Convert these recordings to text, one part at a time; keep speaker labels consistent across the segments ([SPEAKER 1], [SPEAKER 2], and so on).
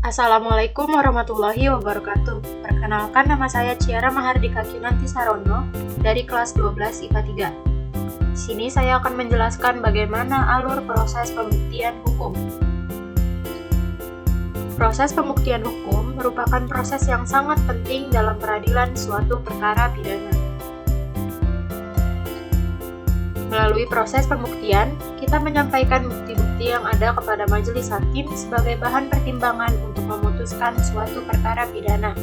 [SPEAKER 1] Assalamualaikum warahmatullahi wabarakatuh. Perkenalkan, nama saya Ciara Mahardika Kinanti Sarono dari kelas 12 IPA 3. Di sini saya akan menjelaskan bagaimana alur proses pembuktian hukum. Proses pembuktian hukum merupakan proses yang sangat penting dalam peradilan suatu perkara pidana. Melalui proses pembuktian, kita menyampaikan bukti-bukti yang ada kepada majelis hakim sebagai bahan pertimbangan untuk memutuskan suatu perkara pidana.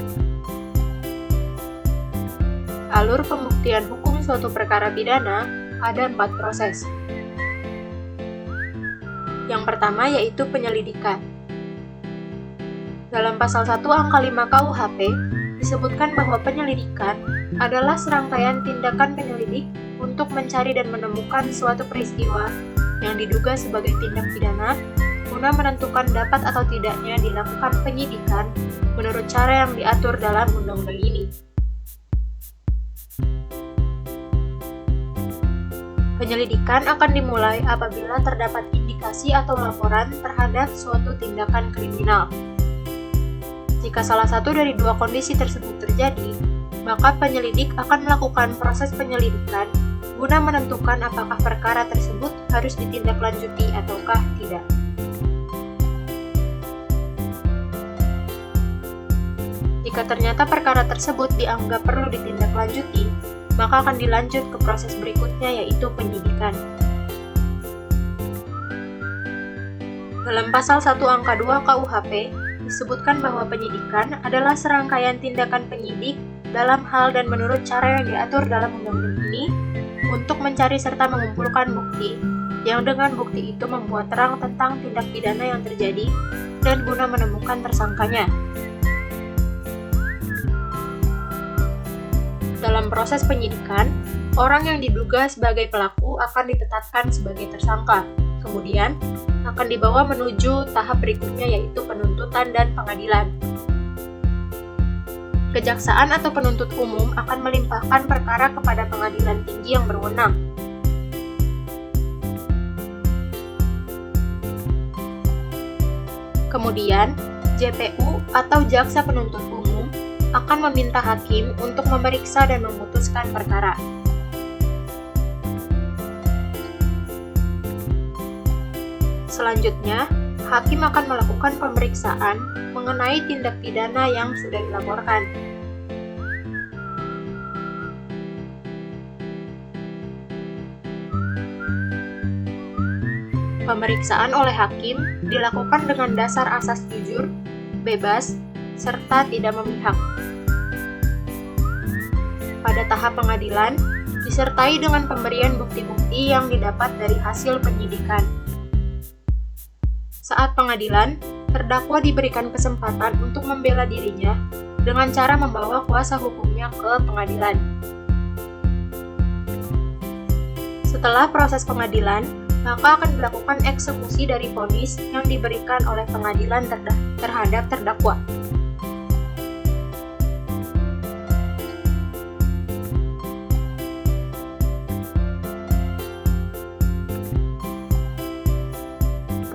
[SPEAKER 1] Alur pembuktian hukum suatu perkara pidana ada 4 proses. Yang pertama yaitu penyelidikan. Dalam pasal 1 angka 5 KUHP disebutkan bahwa penyelidikan adalah serangkaian tindakan penyelidik untuk mencari dan menemukan suatu peristiwa yang diduga sebagai tindak pidana guna menentukan dapat atau tidaknya dilakukan penyidikan menurut cara yang diatur dalam undang-undang ini. Penyelidikan akan dimulai apabila terdapat indikasi atau laporan terhadap suatu tindakan kriminal. Jika salah satu dari dua kondisi tersebut terjadi, maka penyelidik akan melakukan proses penyelidikan guna menentukan apakah perkara tersebut harus ditindaklanjuti ataukah tidak. Jika ternyata perkara tersebut dianggap perlu ditindaklanjuti, maka akan dilanjut ke proses berikutnya yaitu penyidikan. Dalam pasal 1 angka 2 KUHP disebutkan bahwa penyidikan adalah serangkaian tindakan penyidik dalam hal dan menurut cara yang diatur dalam undang-undang ini untuk mencari serta mengumpulkan bukti yang dengan bukti itu membuat terang tentang tindak pidana yang terjadi dan guna menemukan tersangkanya. Dalam proses penyidikan, orang yang diduga sebagai pelaku akan ditetapkan sebagai tersangka, kemudian akan dibawa menuju tahap berikutnya yaitu penuntutan dan pengadilan. Kejaksaan atau penuntut umum akan melimpahkan perkara kepada pengadilan tinggi yang berwenang. Kemudian, JPU atau Jaksa Penuntut Umum akan meminta hakim untuk memeriksa dan memutuskan perkara. Selanjutnya, hakim akan melakukan pemeriksaan mengenai tindak pidana yang sudah dilaporkan. Pemeriksaan oleh hakim dilakukan dengan dasar asas jujur, bebas, serta tidak memihak. Pada tahap pengadilan, disertai dengan pemberian bukti-bukti yang didapat dari hasil penyidikan. Saat pengadilan, terdakwa diberikan kesempatan untuk membela dirinya dengan cara membawa kuasa hukumnya ke pengadilan. Setelah proses pengadilan, maka akan dilakukan eksekusi dari vonis yang diberikan oleh pengadilan terhadap terdakwa.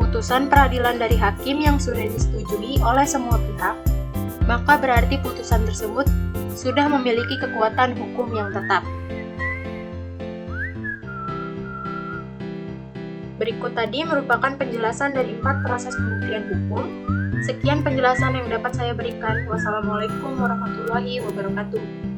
[SPEAKER 1] Putusan peradilan dari hakim yang sudah disetujui oleh semua pihak, maka berarti putusan tersebut sudah memiliki kekuatan hukum yang tetap. Berikut tadi merupakan penjelasan dari 4 proses pembuktian hukum. Sekian penjelasan yang dapat saya berikan. Wassalamualaikum warahmatullahi wabarakatuh.